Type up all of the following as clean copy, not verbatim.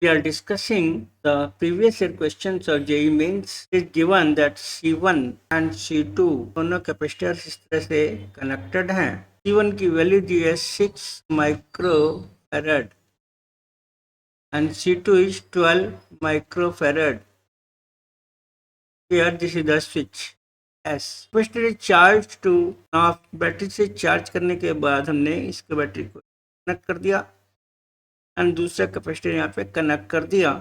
We are discussing the previous year questions of JEE Mains. It is given that C1 and C2 दोनों capacitor इस तरह से connected हैं. C1 की value दी है 6 microfarad and C2 is 12 microfarad. Here this is the switch S. Capacitor is charged to. now battery से charge करने के बाद हमने इसके बैटरी को कनेक्ट कर दिया एंड दूसरा कैपेसिटर यहाँ पे कनेक्ट कर दिया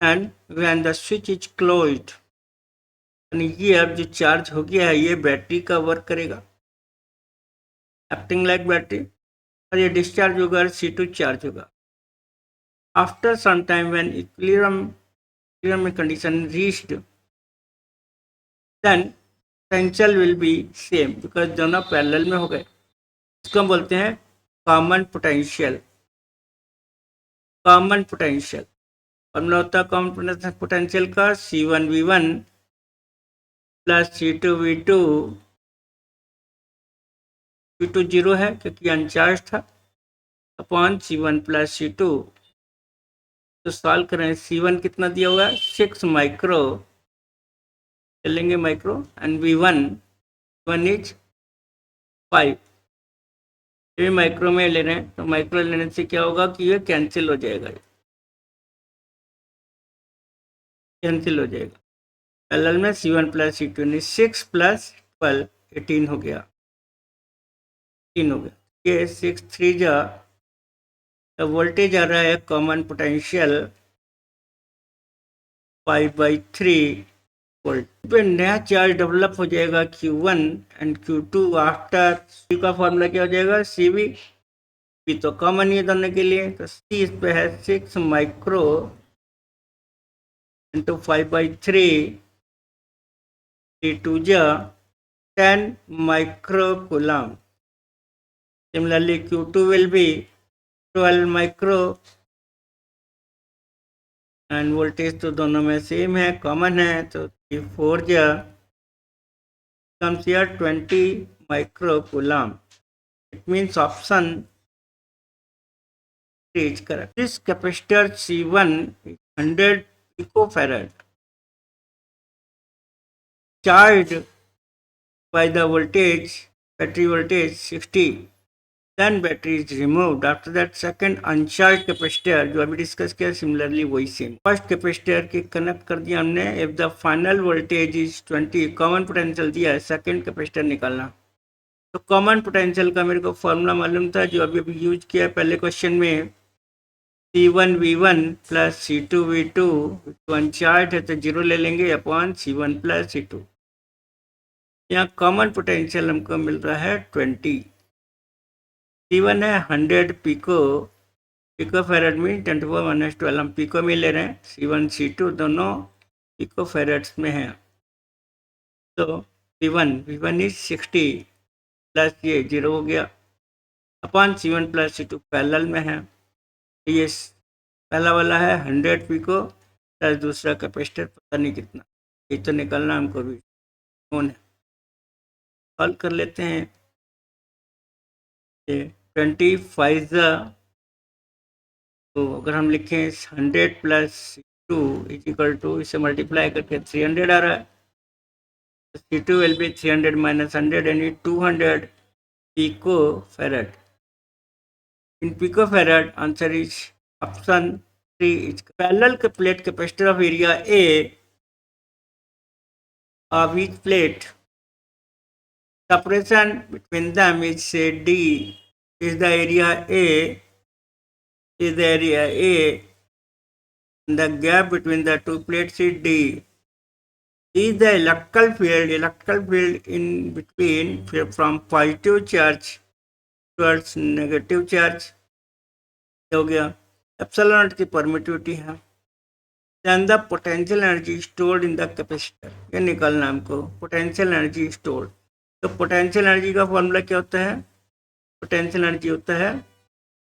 and when the switch is closed, यानी ये अब जो चार्ज हो गया है ये बैटरी का वर्क करेगा, एक्टिंग लाइक बैटरी, और ये डिस्चार्ज होगा और C2 चार्ज होगा. After some time when equilibrium condition reached, then potential will be same because दोनों पैरेलल में हो गए. इसको हम बोलते हैं common potential. Common potential formula होता है कॉमन पोटेंशियल का C1V1 plus C2V2. V2 zero है क्योंकि अनचार्ज था, अपॉन C1 प्लस C2. तो सॉल्व करें. C1 कितना दिया हुआ है 6 माइक्रो, चलेंगे माइक्रो, एंड V1 इज 5. ये माइक्रो में ले रहे हैं तो माइक्रो लेने से क्या होगा कि ये कैंसिल हो जाएगा, कैंसिल हो जाएगा. पैरेलल में C1 प्लस C2 यानी 6 प्लस 12 18 हो गया, 18 हो गया. ये 6 3 जा वोल्टेज आ रहा है कॉमन पोटेंशियल 5/3 वोल्ट पे नया चार्ज डेवलप हो जाएगा Q1 and Q2. After C का फॉर्मूला क्या हो जाएगा CV. P तो कॉमन ही है दोनों के लिए, तो C इस पे है 6 माइक्रो इंटू 5/3 2 जा 10 micro coulomb. Similarly Q2 will be 12 micro end voltage तो दोनों में सेम है, कॉमन है, तो 4 जा comes here 20 micro coulomb. It means option is correct. This capacitor C1 is 100 picofarad charged by the voltage, battery voltage 60. Then battery is removed. After that second uncharged capacitor जो अभी discuss किया similarly वही same. First capacitor के connect कर दिया हमने. If the final voltage is 20, common potential दिया है, सेकंड कैपेसिटर निकालना. तो कॉमन पोटेंशियल का मेरे को फॉर्मूला मालूम था जो अभी यूज किया पहले क्वेश्चन में. C1V1 प्लस C2V2 अनचार्ज है तो जीरो ले लेंगे अपॉन C1 प्लस C2. यहाँ कॉमन पोटेंशियल हमको मिल रहा है 20. C1 है 100 पिको फेरेड में 10⁻⁻12 हम पिको में ले रहे हैं. C1 C2 दोनों पिको फेरेड्स में हैं. तो V1 इज 60 प्लस ये जीरो हो गया upon C1 plus C2 parallel में है. ये पहला वाला है 100 पिको प्लस दूसरा कैपेसिटर पता नहीं कितना, ये तो निकलना हमको भी कौन है. सॉल्व कर लेते हैं. ये 25 तो अगर हम लिखें 100 प्लस 2 इज इक्वल टू, इसे मल्टीप्लाई करके 300 आ रहा है. C2 will be 300 minus 100 and it 200 picofarad. In picofarad, answer is option 3 is parallel plate capacitor of area A of each plate. Separation between them is say D is the area A, is the area A. The gap between the two plates is D. Is the electrical field in between from positive charge towards negative charge. हो गया. Epsilon naught की permittivity है. Then the potential energy stored in the capacitor, ये निकालना हमको potential energy stored. तो potential energy का formula क्या होता है? पोटेंशियल एनर्जी होता है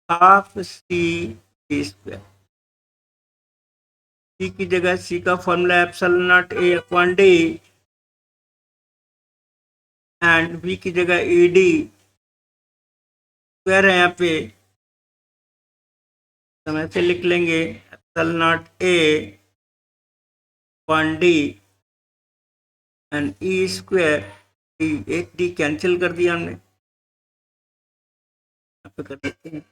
हाफ C² C की जगह C का formula epsilon not A upon D and V की जगह ED स्क्वायर है यहाँ पे, समय से लिख लेंगे epsilon not a upon D and E square D, एक डी कैंसिल कर दिया हमने, यहाँ पे कर देते हैं,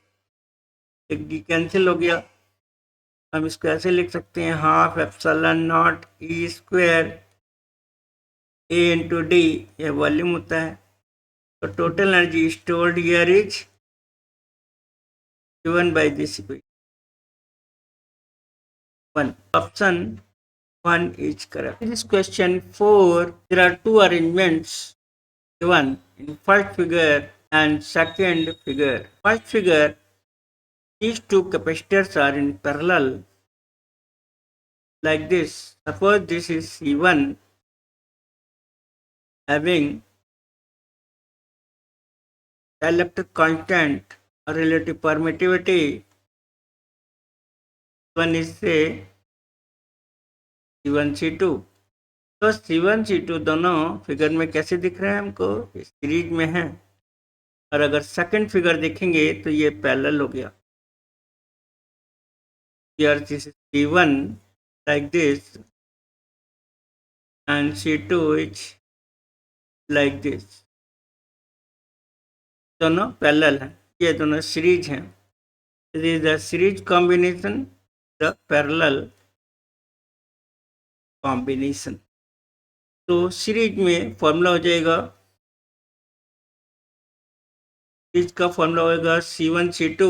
एक डी कैंसिल हो गया। हम इसको ऐसे लिख सकते हैं, half epsilon not E square A into D, ये वॉल्यूम होता है। तो total energy stored here is given by this equation. Option 1 is correct. In this question 4, there are two arrangements given in first figure and second figure. First figure, these two capacitors are in parallel like this. Suppose this is C1 having dielectric constant or relative permittivity. One is say C1 C2. तो C1 C2 दोनों figure में कैसे दिख रहे हैं हमको, series में है। और अगर सेकंड फिगर देखेंगे तो ये पैरेलल हो गया। Here this is C1 like this and C2 is like this. दोनों पैरेलल हैं, ये दोनों सीरीज हैं। This is the series combination, the parallel combination. तो सीरीज में फॉर्मूला हो जाएगा, सीरीज का फॉर्मूला होगा C1 C2,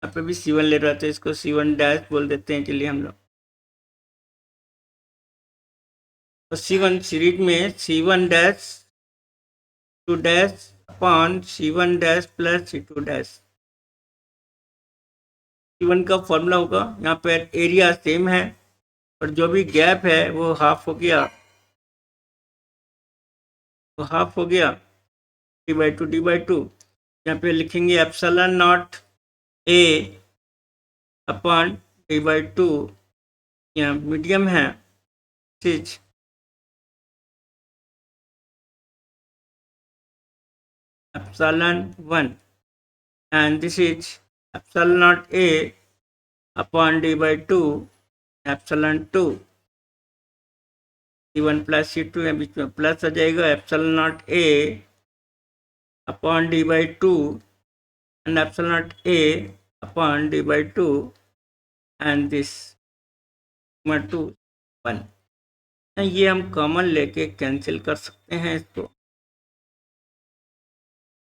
यहाँ पे भी C1 ले रहा था, इसको C1 डैश बोल देते हैं, चलिए हम लोग। तो C1 सीरीज में C1 dash two dash upon C1 dash plus C2 dash. C1 का फॉर्मूला होगा, यहाँ पर एरिया सेम है और जो भी गैप है वो हाफ हो गया, तो हाफ हो गया d/2 यहाँ पे लिखेंगे epsilon not a upon d/2, यहाँ मीडियम है चीज, epsilon 1 and this is epsilon not a upon d/2 epsilon 2, C1 plus C2 है, बीच में प्लस आ जाएगा, epsilon not a upon d/2 and epsilon naught a upon d/2 and this 2 1। ये हम common लेके cancel कर सकते हैं इसको,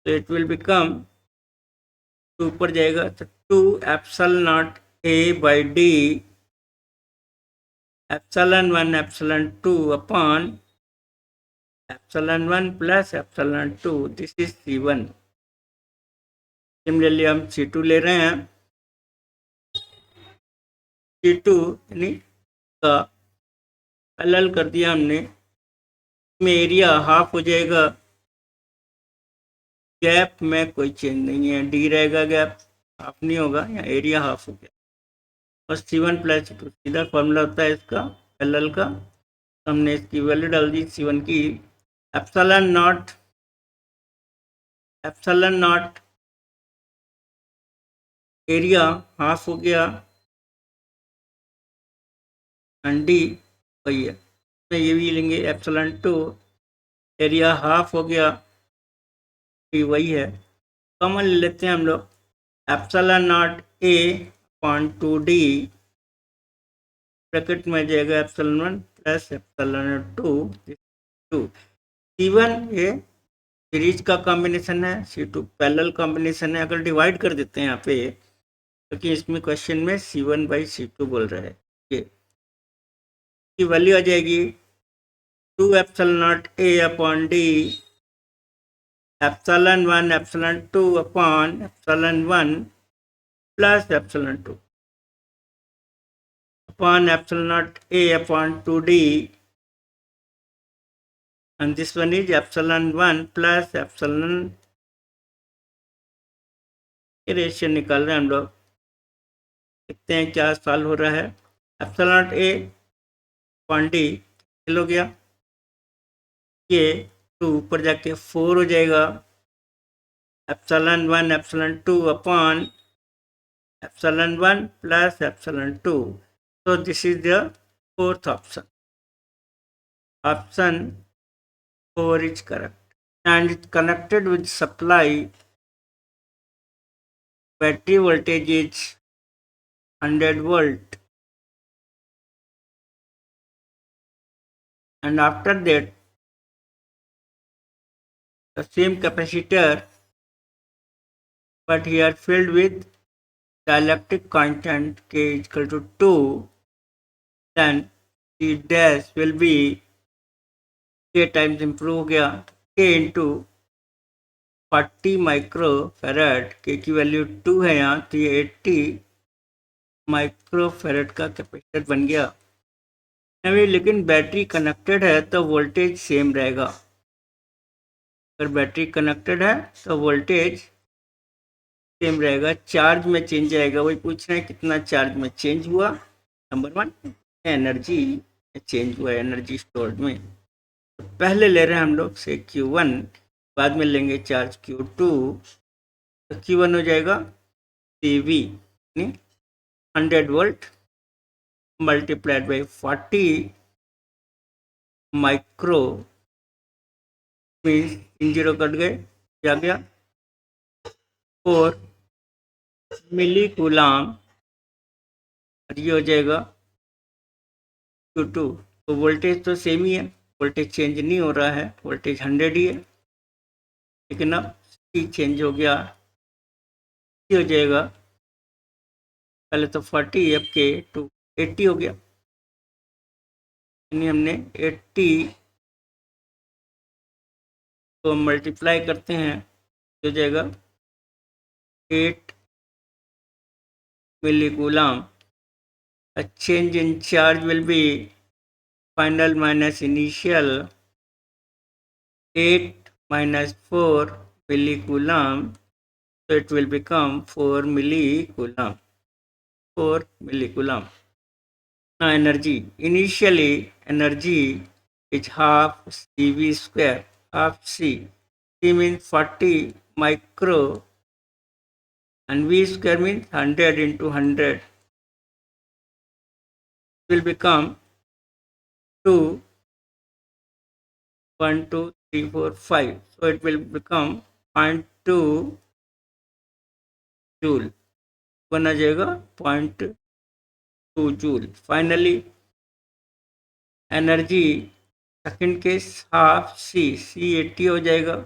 तो इट विल बिकम, ऊपर जाएगा तो 2 epsilon not a by d epsilon 1 epsilon 2 upon epsilon 1 plus epsilon 2, this is C1। Similarly हम C2 ले रहे हैं, C2 यानी का पैरेलल कर दिया हमने, में एरिया हाफ हो जाएगा, गैप में कोई चेंज नहीं है, डी रहेगा, गैप हाफ नहीं होगा, या एरिया हाफ हो गया। और C1 प्लस C2 सीधा फॉर्मूला होता है इसका पैरेलल का, हमने इसकी वैल्यू डाल दी C1 की, एप्सिलॉन नॉट एरिया हाफ हो गया एंड डी वही है, तो ये भी लेंगे एप्सिलॉन 2 एरिया हाफ हो गया, डी वही है, कॉमन ले लेते हैं हम लोग, epsilon not a upon 2d bracket में जाएगा एप्सिलॉन 1 प्लस एप्सिलॉन 2। C1 ये सीरीज का कॉम्बिनेशन है, C2 पैरेलल कॉम्बिनेशन है। अगर डिवाइड कर देते हैं यहाँ पे, क्योंकि तो इसमें क्वेश्चन में C1 बाई C2 बोल रहा है, ये की वैल्यू आ जाएगी 2 epsilon not a upon D epsilon 1 epsilon 2 upon epsilon 1 plus epsilon 2 upon epsilon naught a upon 2d, and this one is epsilon 1 plus epsilon, ये रेशियो निकाल रहे हैं हम लोग, देखते हैं क्या सॉल्व हो रहा है। Epsilon not a upon d हो गया, ये 2 ऊपर जाके 4 हो जाएगा, epsilon 1 epsilon 2 upon epsilon 1 plus epsilon 2. So this is the fourth option. Option 4 is correct. And it's connected with supply. Battery voltage is 100 volt. And after that, the same capacitor, but here filled with dielectric constant K is equal to 2, then C dash will be K times improve हो गया K into 40 microfarad, K की value 2 है यहाँ, तो ये 80 microfarad का capacitor बन गया। अभी लेकिन बैटरी कनेक्टेड है तो वोल्टेज सेम रहेगा। अगर बैटरी कनेक्टेड है तो वोल्टेज सेम रहेगा, चार्ज में चेंज आएगा। वही पूछ रहे हैं कितना चार्ज में चेंज हुआ। नंबर 1 एनर्जी चेंज हुआ, एनर्जी स्टोर्ड में। तो पहले ले रहे हैं हम लोग से Q1, बाद में लेंगे चार्ज Q2। तो Q1 हो जाएगा CV 100 volt multiplied by 40 micro, means in zero cut गए, क्या गया 4 मिली कूलाम, और ये हो जाएगा Q2। तो वोल्टेज तो सेम ही है, वोल्टेज चेंज नहीं हो रहा है, वोल्टेज 100 ही है। लेकिन अब C चेंज हो गया, ये हो जाएगा पहले तो 40, अब के टू 80 हो गया। यानी हमने 80 को मल्टीप्लाई करते हैं तो हो जाएगा 8 मिली coulomb. A change in charge will be final minus initial, 8 minus 4 millicoulomb, so it will become 4 millicoulomb. 4 millicoulomb. Now energy. Initially energy is half CV square, half C. C means 40 micro and V square means 100 into 100. Will become 2, 1, 2, 3, 4, 5. So it will become 0.2 joule. बना जाएगा 0.2 joule. Finally energy second case half C 80 हो जाएगा,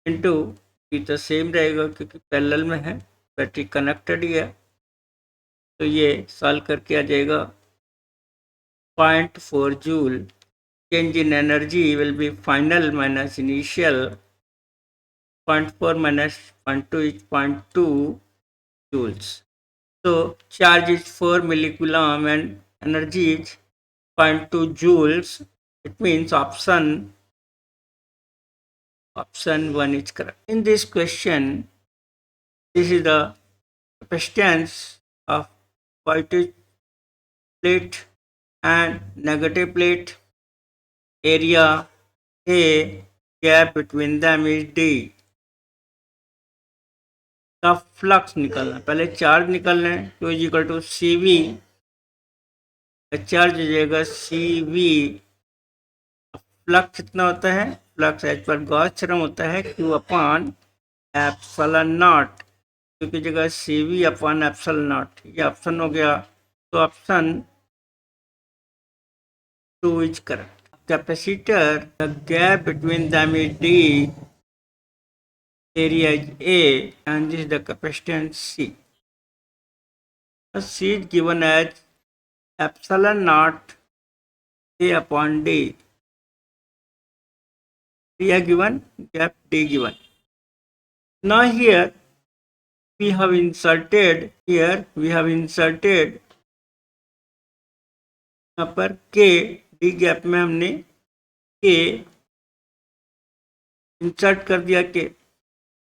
into ये तो same रहेगा क्योंकि parallel में है, बैटरी कनेक्टेड ही है। तो ये सॉल्व करके आ जाएगा 0.4 joule. Change in energy will be final minus initial, 0.4 minus 0.2 is 0.2 joules. So charge is 4 millicoulomb and energy is 0.2 joules. It means option 1 is correct. In this question, this is the capacitance of positive plate and negative plate. Area A, gap between them is D. का flux निकालना, पहले charge निकालना है। तो is equal to CV, charge हो जाएगा CV। Flux कितना होता है, flux as per Gauss theorem होता है Q अपॉन एप्सिलॉन नॉट, क्योंकि जगह CV अपॉन एप्सिलॉन नॉट। ये ऑप्शन हो गया, तो option 2 is correct. Capacitor, the gap between them is D, area is A, and this is the capacitance C. C is given as epsilon naught A upon D. area given, gap D given. Now here we have inserted यहाँ पर K, D gap में हमने K insert कर दिया, K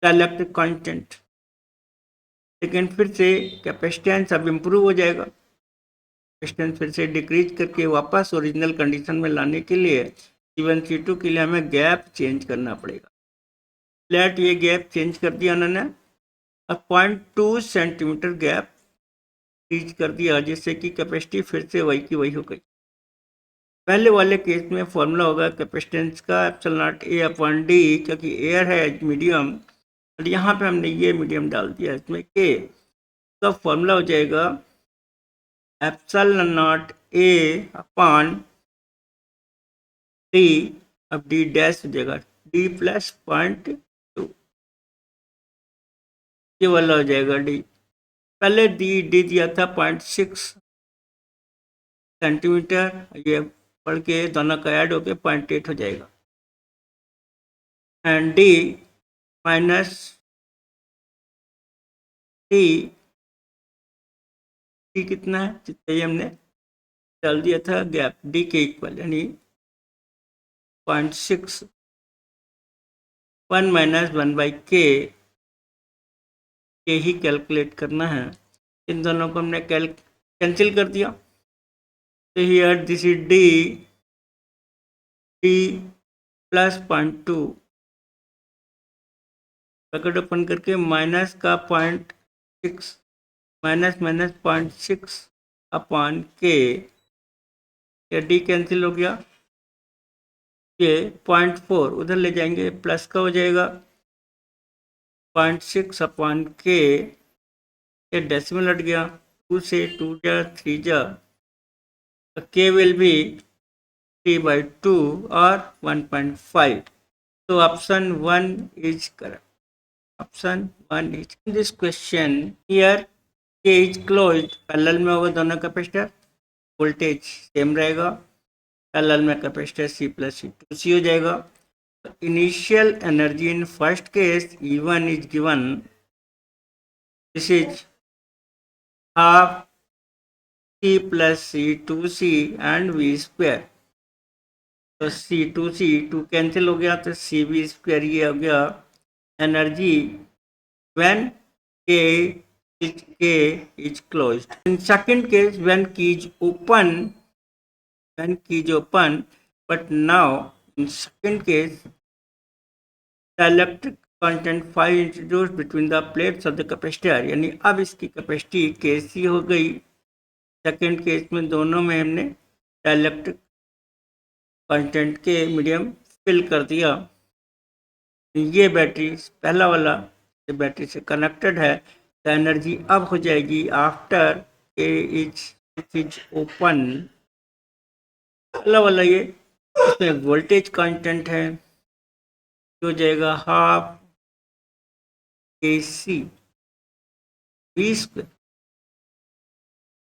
dielectric constant. लेकिन फिर से capacitance अब इम्प्रूव हो जाएगा, कैपेसिटेंस फिर से डिक्रीज करके वापस ओरिजिनल कंडीशन में लाने के लिए C1 C2 के लिए हमें गैप चेंज करना पड़ेगा। फ्लैट ये गैप चेंज कर दिया उन्होंने, और 0.2 सेंटीमीटर गैप रीच कर दिया, जिससे कि कैपेसिटी फिर से वही की वही हो गई। पहले वाले केस में फॉर्मूला होगा कैपेसिटेंस का epsilon not a upon D, क्योंकि एयर है मीडियम और यहाँ पे हमने ये मीडियम डाल दिया इसमें के, तो फॉर्मूला हो जाएगा epsilon not a upon D. अब डी डैश हो जाएगा डी प्लस 0.2, ये वाला हो जाएगा डी। पहले डी दिया था 0.6 सेंटीमीटर, ये पढ़ के दोनों का ऐड होके 0.8 हो जाएगा। And D minus D, D कितना है जितना ही हमने डाल दिया था गैप, डी के इक्वल यानी 0.6 1 माइनस 1/k के ही कैलकुलेट करना है। इन दोनों को हमने कैंसिल कर दिया, तो here this is D plus 0.2 bracket open करके माइनस का 0.6 माइनस 0.6 अपॉन के, या डी कैंसिल हो गया, ये 0.4 उधर ले जाएंगे प्लस का हो जाएगा 0.6 अपॉन के, ये डेसिमल हट गया, 2 से 2 जा 3 जा, के विल बी 3/2 और 1.5। तो option 1 is correct. Option 1 is this question here के इज क्लोज्ड, पैरेलल में होगा दोनों कैपेसिटर, वोल्टेज सेम रहेगा, पैरेलल में कैपेसिटर C प्लस C2C हो जाएगा। Initial energy in first case E1 is given, this is half C plus C2C and V square. तो C2C 2 cancel हो गया, तो CV स्क्वायर ये हो गया energy when K is closed. In second case, when key is open, but now in second case, the electric constant phi introduced between the plates of the capacitor, यानी अब इसकी capacity Kc हो गई। Second case में दोनों में हमने electric constant के मीडियम फिल कर दिया। ये बैटरी पहला वाला बैटरी से कनेक्टेड है, तो एनर्जी अब हो जाएगी आफ्टर इज ओपन। पहला वाला ये इसमें वोल्टेज कांस्टेंट है, हो जाएगा हाफ AC V स्क्वायर।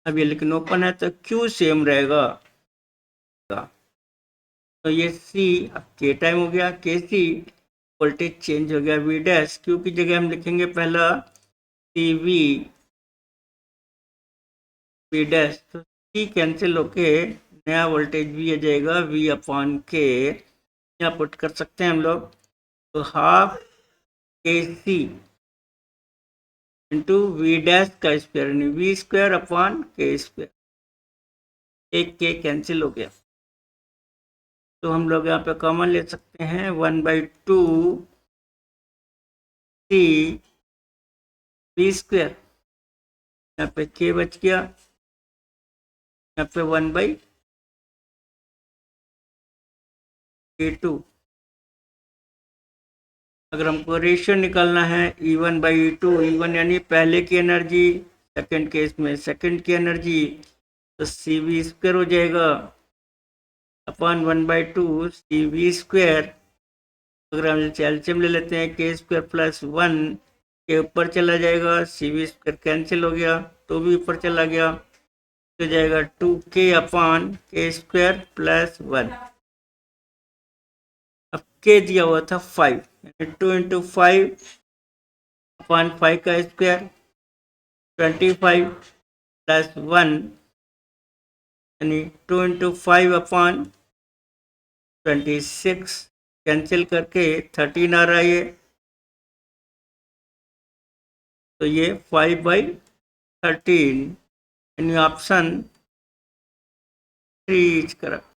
अब ये लेकिन ओपन है तो Q सेम रहेगा, तो ये C अब K टाइम हो गया, KC वोल्टेज चेंज हो गया V डैश, Q की जगह हम लिखेंगे पहला CV V डैश, तो C कैंसिल होके नया वोल्टेज V आ जाएगा V अपॉन K, यहाँ पुट कर सकते हैं हम लोग, तो half KC into V dash का स्क्वायर यानी V square upon K square, एक K कैंसिल हो गया, तो हम लोग यहाँ पे कॉमन ले सकते हैं 1/2 C V स्क्वायर, यहाँ पे K बच गया, यहाँ पे 1/A2। अगर हमको रेशियो निकालना है E1/E2, E1 यानी पहले की एनर्जी, सेकंड केस में सेकंड की एनर्जी, तो CV स्क्वायर हो जाएगा अपॉन 1/2 CV स्क्वायर। अगर हम एलसीएम ले लेते हैं K स्क्वायर प्लस 1 के ऊपर चला जाएगा, CV स्क्वायर कैंसिल हो गया, तो भी ऊपर चला गया, तो जाएगा 2K upon K square plus 1। अब K दिया हुआ था 5, 2 इंटू 5 अपॉन 5 का स्क्वायर 25 प्लस 1 यानी 2 इंटू 5 अपॉन 26, कैंसिल करके 13 आ रहा है ये, तो ये 5/13 यानी ऑप्शन 3 इज करेक्ट।